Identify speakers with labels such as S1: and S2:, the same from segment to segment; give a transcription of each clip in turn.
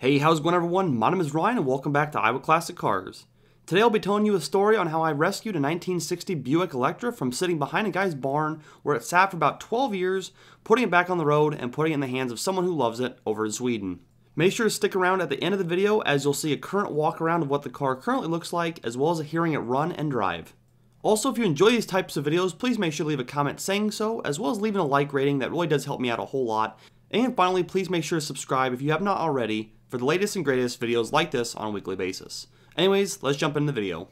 S1: Hey, how's it going everyone? My name is Ryan and welcome back to Iowa Classic Cars. Today I'll be telling you a story on how I rescued a 1960 Buick Electra from sitting behind a guy's barn where it sat for about 12 years, putting it back on the road and putting it in the hands of someone who loves it over in Sweden. Make sure to stick around at the end of the video as you'll see a current walk around of what the car currently looks like as well as hearing it run and drive. Also, if you enjoy these types of videos, please make sure to leave a comment saying so, as well as leaving a like rating. That really does help me out a whole lot. And finally, please make sure to subscribe if you have not already for the latest and greatest videos like this on a weekly basis. Anyways, let's jump into the video.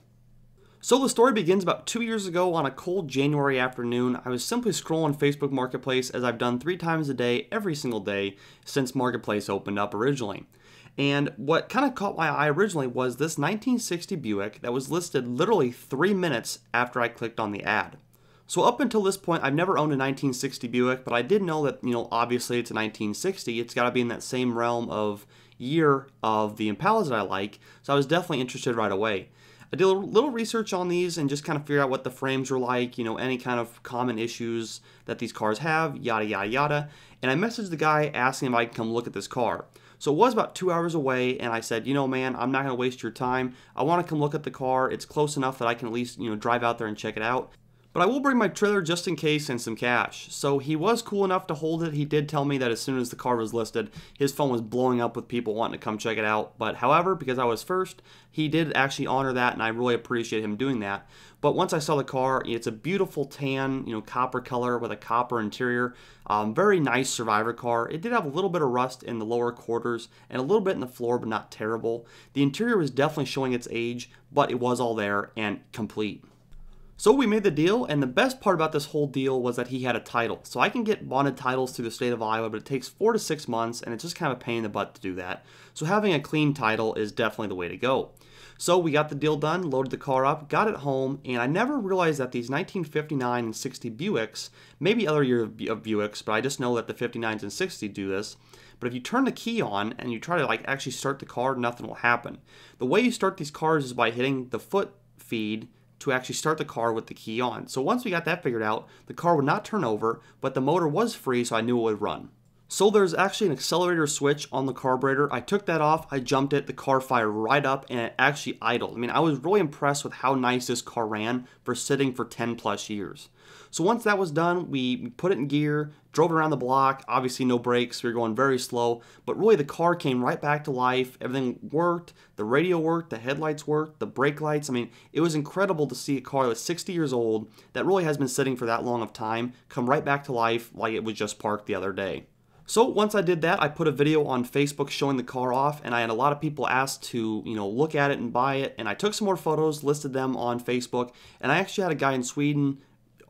S1: So the story begins about 2 years ago on a cold January afternoon. I was simply scrolling Facebook Marketplace as I've done 3 times a day, every single day, since Marketplace opened up originally. And what kind of caught my eye originally was this 1960 Buick that was listed literally 3 minutes after I clicked on the ad. So up until this point, I've never owned a 1960 Buick, but I did know that, obviously it's a 1960. It's got to be in that same realm of year of the Impalas that I like, so I was definitely interested right away. I did a little research on these and just kind of figure out what the frames were like, any kind of common issues that these cars have, yada yada yada. And I messaged the guy asking if I could come look at this car. So it was about 2 hours away, and I said, man, I'm not going to waste your time. I want to come look at the car. It's close enough that I can at least, drive out there and check it out. But I will bring my trailer just in case and some cash. So he was cool enough to hold it. He did tell me that as soon as the car was listed, his phone was blowing up with people wanting to come check it out. But however, because I was first, he did actually honor that, and I really appreciate him doing that. But once I saw the car, it's a beautiful tan, copper color with a copper interior. Very nice survivor car. It did have a little bit of rust in the lower quarters and a little bit in the floor, but not terrible. The interior was definitely showing its age, but it was all there and complete. So we made the deal, and the best part about this whole deal was that he had a title. So I can get bonded titles through the state of Iowa, but it takes 4 to 6 months, and it's just kind of a pain in the butt to do that. So having a clean title is definitely the way to go. So we got the deal done, loaded the car up, got it home, and I never realized that these 1959 and 60 Buicks, maybe other year of Buicks, but I just know that the 59s and 60s do this. But if you turn the key on and you try to actually start the car, nothing will happen. The way you start these cars is by hitting the foot feed to actually start the car with the key on. So once we got that figured out, the car would not turn over, but the motor was free, so I knew it would run. So there's actually an accelerator switch on the carburetor. I took that off, I jumped it, the car fired right up, and it actually idled. I mean, I was really impressed with how nice this car ran for sitting for 10 plus years. So once that was done, we put it in gear, drove it around the block. Obviously no brakes, we were going very slow, but really the car came right back to life. Everything worked, the radio worked, the headlights worked, the brake lights. I mean, it was incredible to see a car that's 60 years old that really has been sitting for that long of time come right back to life like it was just parked the other day. So once I did that, I put a video on Facebook showing the car off, and I had a lot of people ask to, look at it and buy it, and I took some more photos, listed them on Facebook, and I actually had a guy in Sweden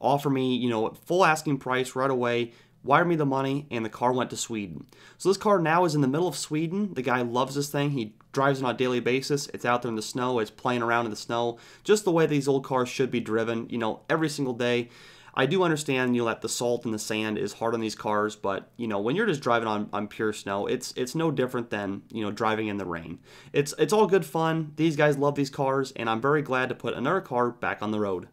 S1: offer me, full asking price right away, wire me the money, and the car went to Sweden. So this car now is in the middle of Sweden. The guy loves this thing. He drives it on a daily basis. It's out there in the snow. It's playing around in the snow, just the way these old cars should be driven, every single day. I do understand, that the salt and the sand is hard on these cars, but, when you're just driving on pure snow, it's no different than, driving in the rain. It's all good fun. These guys love these cars, and I'm very glad to put another car back on the road.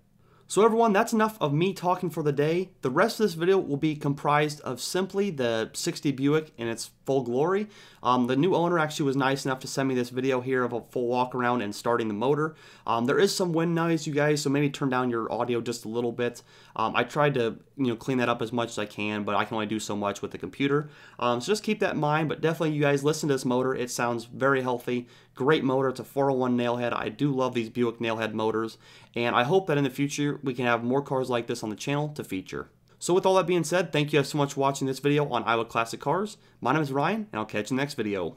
S1: So everyone, that's enough of me talking for the day. The rest of this video will be comprised of simply the 60 Buick in its full glory. The new owner actually was nice enough to send me this video here of a full walk around and starting the motor. There is some wind noise, you guys, so maybe turn down your audio just a little bit. I tried to clean that up as much as I can, but I can only do so much with the computer. So just keep that in mind, but definitely you guys listen to this motor. It sounds very healthy. Great motor. It's a 401 nailhead. I do love these Buick nailhead motors, and I hope that in the future we can have more cars like this on the channel to feature. So with all that being said, thank you guys so much for watching this video on Iowa Classic Cars. My name is Ryan, and I'll catch you in the next video.